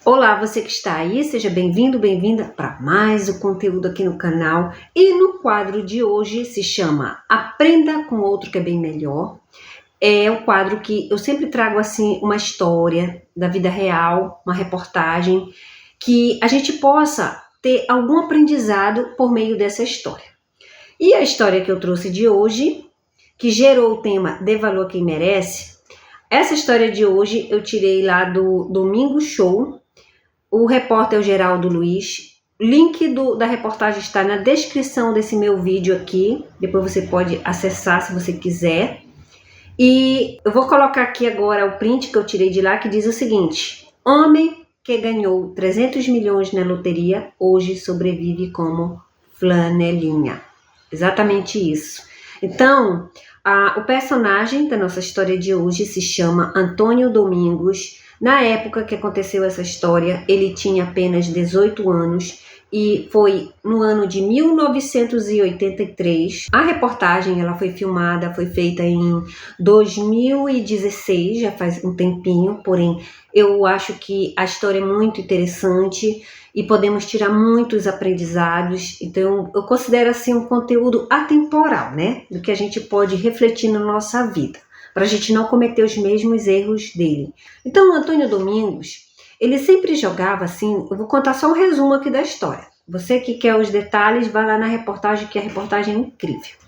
Olá, você que está aí, seja bem-vindo, bem-vinda para mais um conteúdo aqui no canal. E no quadro de hoje se chama Aprenda com Outro que é Bem Melhor. É um quadro que eu sempre trago assim uma história da vida real, uma reportagem, que a gente possa ter algum aprendizado por meio dessa história. E a história que eu trouxe de hoje, que gerou o tema Dê Valor a Quem Merece, essa história de hoje eu tirei lá do Domingo Show. O repórter é o Geraldo Luiz. Link da reportagem está na descrição desse meu vídeo aqui. Depois você pode acessar se você quiser. E eu vou colocar aqui agora o print que eu tirei de lá, que diz o seguinte: homem que ganhou 300 milhões na loteria, hoje sobrevive como flanelinha. Exatamente isso. Então, o personagem da nossa história de hoje se chama Antônio Domingos. Na época que aconteceu essa história, ele tinha apenas 18 anos e foi no ano de 1983. A reportagem ela foi filmada, foi feita em 2016, já faz um tempinho, porém eu acho que a história é muito interessante e podemos tirar muitos aprendizados. Então eu considero assim um conteúdo atemporal, né? Do que a gente pode refletir na nossa vida, para a gente não cometer os mesmos erros dele. Então, o Antônio Domingos, ele sempre jogava assim, eu vou contar só um resumo aqui da história. Você que quer os detalhes, vai lá na reportagem, que a reportagem é incrível.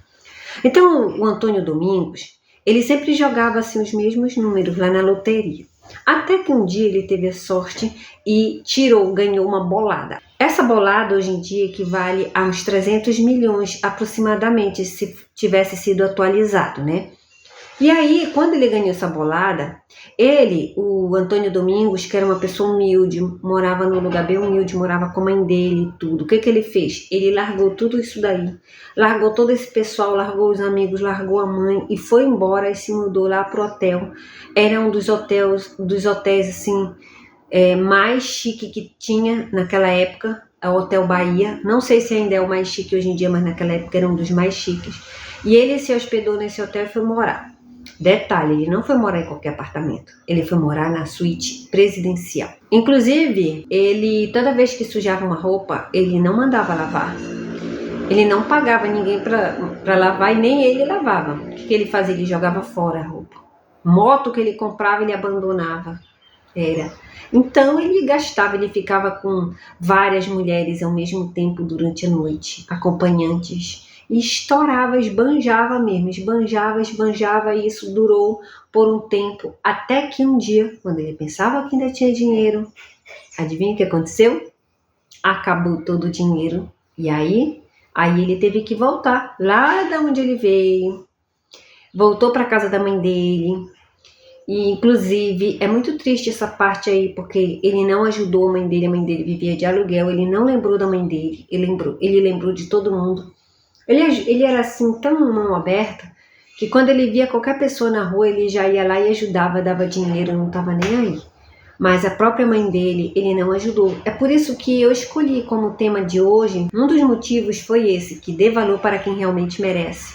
Então, o Antônio Domingos, ele sempre jogava assim os mesmos números lá na loteria. Até que um dia ele teve a sorte e ganhou uma bolada. Essa bolada hoje em dia equivale a uns 300 milhões aproximadamente, se tivesse sido atualizado, né? E aí, quando ele ganhou essa bolada, o Antônio Domingos, que era uma pessoa humilde, morava num lugar bem humilde, morava com a mãe dele e tudo. O que ele fez? Ele largou tudo isso daí, largou todo esse pessoal, largou os amigos, largou a mãe e foi embora e se mudou lá pro hotel. Era um dos hotéis assim, mais chique que tinha naquela época, o Hotel Bahia. Não sei se ainda é o mais chique hoje em dia, mas naquela época era um dos mais chiques. E ele se hospedou nesse hotel e foi morar. Detalhe, ele não foi morar em qualquer apartamento, ele foi morar na suíte presidencial. Inclusive, ele, toda vez que sujava uma roupa, ele não mandava lavar. Ele não pagava ninguém para lavar e nem ele lavava. O que ele fazia? Ele jogava fora a roupa. Moto que ele comprava, ele abandonava. Então ele gastava, ele ficava com várias mulheres ao mesmo tempo durante a noite, acompanhantes. E estourava, esbanjava mesmo, esbanjava, e isso durou por um tempo, até que um dia, quando ele pensava que ainda tinha dinheiro, adivinha o que aconteceu? Acabou todo o dinheiro, e aí ele teve que voltar lá da onde ele veio, voltou para casa da mãe dele, e inclusive é muito triste essa parte aí, porque ele não ajudou a mãe dele vivia de aluguel, ele não lembrou da mãe dele, ele lembrou de todo mundo. Ele era assim tão mão aberta que quando ele via qualquer pessoa na rua, ele já ia lá e ajudava, dava dinheiro, não estava nem aí. Mas a própria mãe dele, ele não ajudou. É por isso que eu escolhi como tema de hoje, um dos motivos foi esse, que dê valor para quem realmente merece.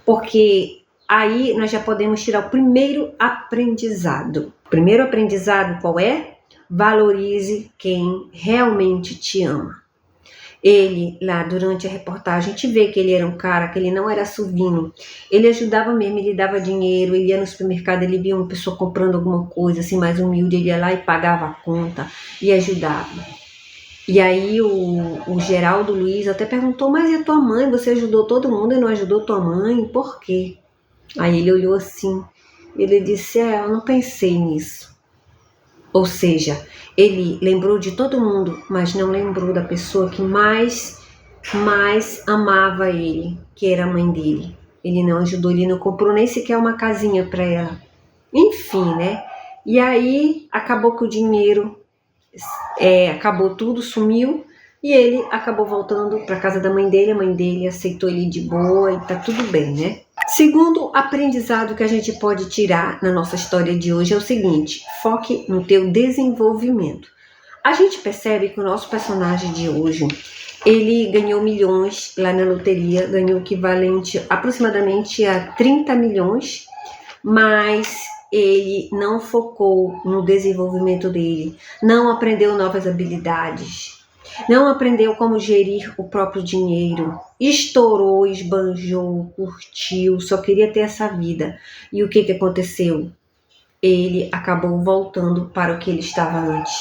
Porque aí nós já podemos tirar o primeiro aprendizado. O primeiro aprendizado qual é? Valorize quem realmente te ama. Ele, lá durante a reportagem, a gente vê que ele era um cara, que ele não era suvino. Ele ajudava mesmo, ele dava dinheiro, ele ia no supermercado, ele via uma pessoa comprando alguma coisa, assim, mais humilde, ele ia lá e pagava a conta e ajudava. E aí o Geraldo Luiz até perguntou, mas e a tua mãe? Você ajudou todo mundo e não ajudou tua mãe? Por quê? Aí ele olhou assim, ele disse, eu não pensei nisso. Ou seja, ele lembrou de todo mundo, mas não lembrou da pessoa que mais amava ele, que era a mãe dele. Ele não ajudou, ele não comprou nem sequer uma casinha para ela. Enfim, né? E aí acabou que o dinheiro, acabou tudo, sumiu. E ele acabou voltando para casa da mãe dele. A mãe dele aceitou ele de boa e tá tudo bem, né? Segundo aprendizado que a gente pode tirar na nossa história de hoje é o seguinte: foque no teu desenvolvimento. A gente percebe que o nosso personagem de hoje, ele ganhou milhões lá na loteria, ganhou o equivalente aproximadamente a 30 milhões, mas ele não focou no desenvolvimento dele, não aprendeu novas habilidades, não aprendeu como gerir o próprio dinheiro, estourou, esbanjou, curtiu, só queria ter essa vida. E o que aconteceu? Ele acabou voltando para o que ele estava antes.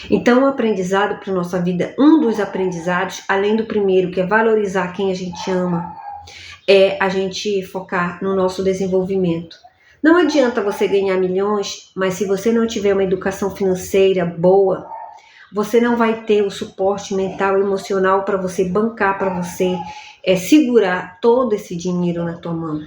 Então, o aprendizado para a nossa vida, um dos aprendizados, além do primeiro, que é valorizar quem a gente ama, é a gente focar no nosso desenvolvimento. Não adianta você ganhar milhões, mas se você não tiver uma educação financeira boa, você não vai ter o suporte mental e emocional para você bancar, para você segurar todo esse dinheiro na tua mão.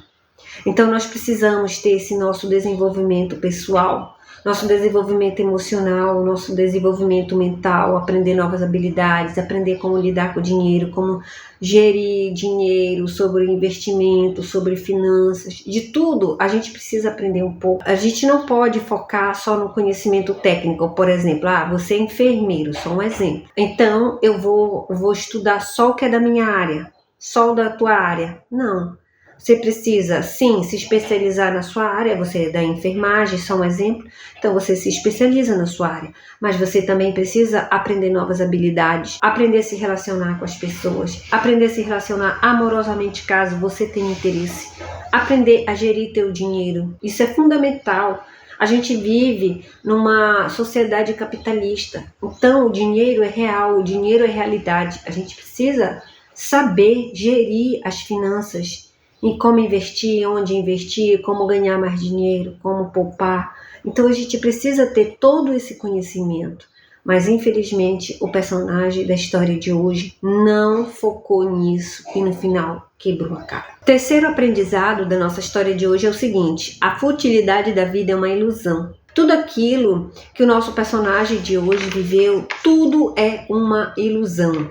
Então nós precisamos ter esse nosso desenvolvimento pessoal, nosso desenvolvimento emocional, nosso desenvolvimento mental, aprender novas habilidades, aprender como lidar com o dinheiro, como gerir dinheiro, sobre investimento, sobre finanças, de tudo a gente precisa aprender um pouco. A gente não pode focar só no conhecimento técnico, por exemplo, você é enfermeiro, só um exemplo. Então eu vou estudar só o que é da minha área, só o da tua área. Não. Você precisa, sim, se especializar na sua área, você é da enfermagem, só um exemplo, então você se especializa na sua área, mas você também precisa aprender novas habilidades, aprender a se relacionar com as pessoas, aprender a se relacionar amorosamente caso você tenha interesse, aprender a gerir teu dinheiro, isso é fundamental. A gente vive numa sociedade capitalista, então o dinheiro é real, o dinheiro é realidade, a gente precisa saber gerir as finanças, em como investir, onde investir, como ganhar mais dinheiro, como poupar. Então a gente precisa ter todo esse conhecimento. Mas infelizmente o personagem da história de hoje não focou nisso e no final quebrou a cara. O terceiro aprendizado da nossa história de hoje é o seguinte: a futilidade da vida é uma ilusão. Tudo aquilo que o nosso personagem de hoje viveu, tudo é uma ilusão.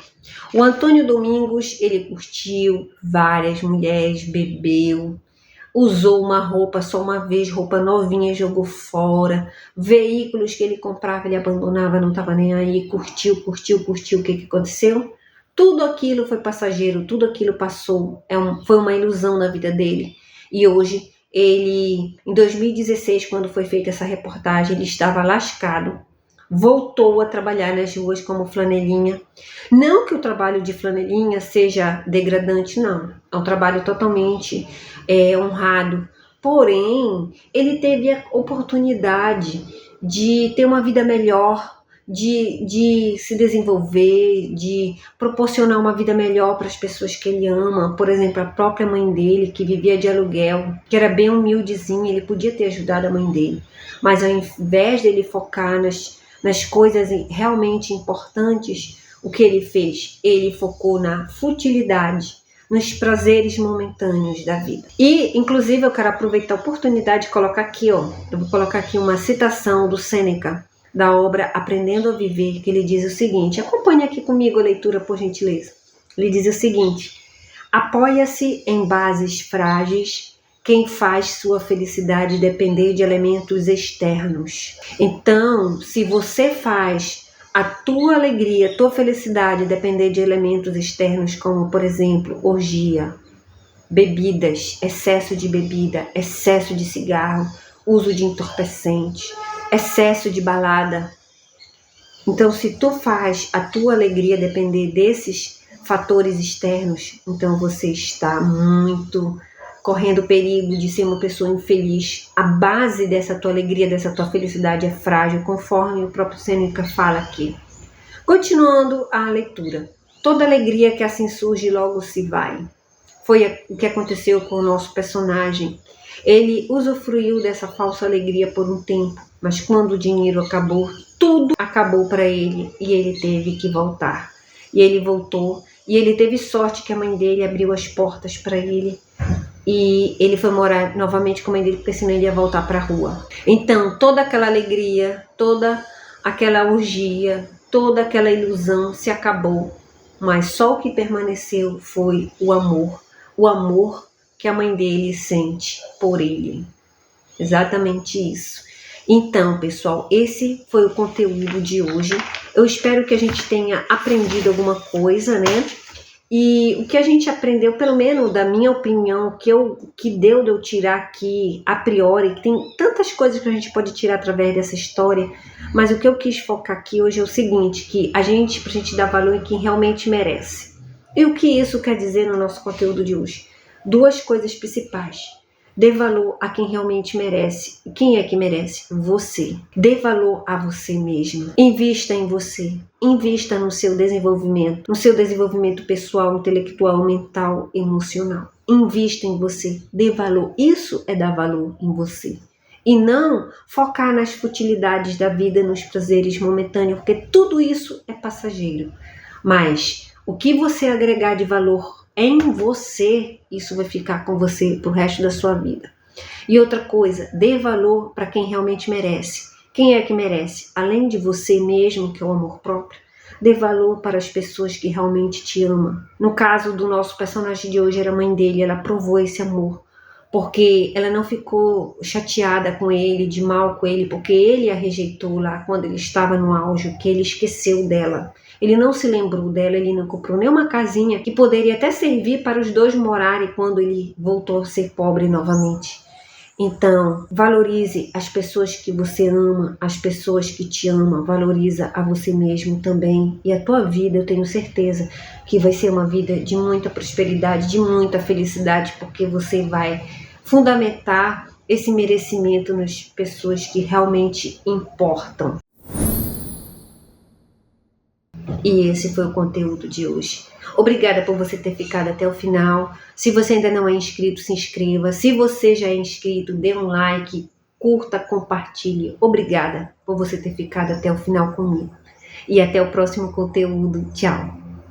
O Antônio Domingos, ele curtiu várias mulheres, bebeu, usou uma roupa só uma vez, roupa novinha, jogou fora, veículos que ele comprava, ele abandonava, não estava nem aí, curtiu. O que aconteceu? Tudo aquilo foi passageiro, tudo aquilo passou, foi uma ilusão na vida dele. E hoje, ele, em 2016, quando foi feita essa reportagem, ele estava lascado, voltou a trabalhar nas ruas como flanelinha. Não que o trabalho de flanelinha seja degradante, não. É um trabalho totalmente honrado. Porém, ele teve a oportunidade de ter uma vida melhor, de se desenvolver, de proporcionar uma vida melhor para as pessoas que ele ama. Por exemplo, a própria mãe dele, que vivia de aluguel, que era bem humildezinha, ele podia ter ajudado a mãe dele. Mas ao invés dele focar nas coisas realmente importantes, o que ele fez? Ele focou na futilidade, nos prazeres momentâneos da vida. E, inclusive, eu quero aproveitar a oportunidade de colocar aqui, eu vou colocar aqui uma citação do Sêneca, da obra Aprendendo a Viver, que ele diz o seguinte, acompanhe aqui comigo a leitura, por gentileza. Ele diz o seguinte: apoia-se em bases frágeis quem faz sua felicidade depender de elementos externos. Então, se você faz a tua alegria, tua felicidade depender de elementos externos, como, por exemplo, orgia, bebidas, excesso de bebida, excesso de cigarro, uso de entorpecente, excesso de balada. Então, se tu faz a tua alegria depender desses fatores externos, então você está muito correndo perigo de ser uma pessoa infeliz. A base dessa tua alegria, dessa tua felicidade é frágil, conforme o próprio Sêneca fala aqui. Continuando a leitura. Toda alegria que assim surge logo se vai. Foi o que aconteceu com o nosso personagem. Ele usufruiu dessa falsa alegria por um tempo, mas quando o dinheiro acabou, tudo acabou para ele e ele teve que voltar. E ele voltou e ele teve sorte que a mãe dele abriu as portas para ele e ele foi morar novamente com a mãe dele, porque senão ele ia voltar para a rua. Então, toda aquela alegria, toda aquela orgia, toda aquela ilusão se acabou, mas só o que permaneceu foi o amor que a mãe dele sente por ele. Exatamente isso. Então, pessoal, esse foi o conteúdo de hoje. Eu espero que a gente tenha aprendido alguma coisa, né? E o que a gente aprendeu, pelo menos da minha opinião, que deu de eu tirar aqui a priori, que tem tantas coisas que a gente pode tirar através dessa história, mas o que eu quis focar aqui hoje é o seguinte, que pra gente dar valor em quem realmente merece. E o que isso quer dizer no nosso conteúdo de hoje? Duas coisas principais. Dê valor a quem realmente merece. E quem é que merece? Você. Dê valor a você mesmo. Invista em você. Invista no seu desenvolvimento pessoal, intelectual, mental, emocional. Invista em você. Dê valor. Isso é dar valor em você. E não focar nas futilidades da vida, nos prazeres momentâneos, porque tudo isso é passageiro. Mas o que você agregar de valor em você, isso vai ficar com você pro resto da sua vida. E outra coisa, dê valor para quem realmente merece. Quem é que merece? Além de você mesmo, que é o amor próprio, dê valor para as pessoas que realmente te amam. No caso do nosso personagem de hoje, era a mãe dele, ela provou esse amor. Porque ela não ficou chateada com ele, de mal com ele, porque ele a rejeitou lá quando ele estava no auge, que ele esqueceu dela. Ele não se lembrou dela, ele não comprou nem uma casinha que poderia até servir para os dois morarem quando ele voltou a ser pobre novamente. Então, valorize as pessoas que você ama, as pessoas que te amam, valoriza a você mesmo também. E a tua vida, eu tenho certeza que vai ser uma vida de muita prosperidade, de muita felicidade, porque você vai fundamentar esse merecimento nas pessoas que realmente importam. E esse foi o conteúdo de hoje. Obrigada por você ter ficado até o final. Se você ainda não é inscrito, se inscreva. Se você já é inscrito, dê um like, curta, compartilhe. Obrigada por você ter ficado até o final comigo. E até o próximo conteúdo. Tchau!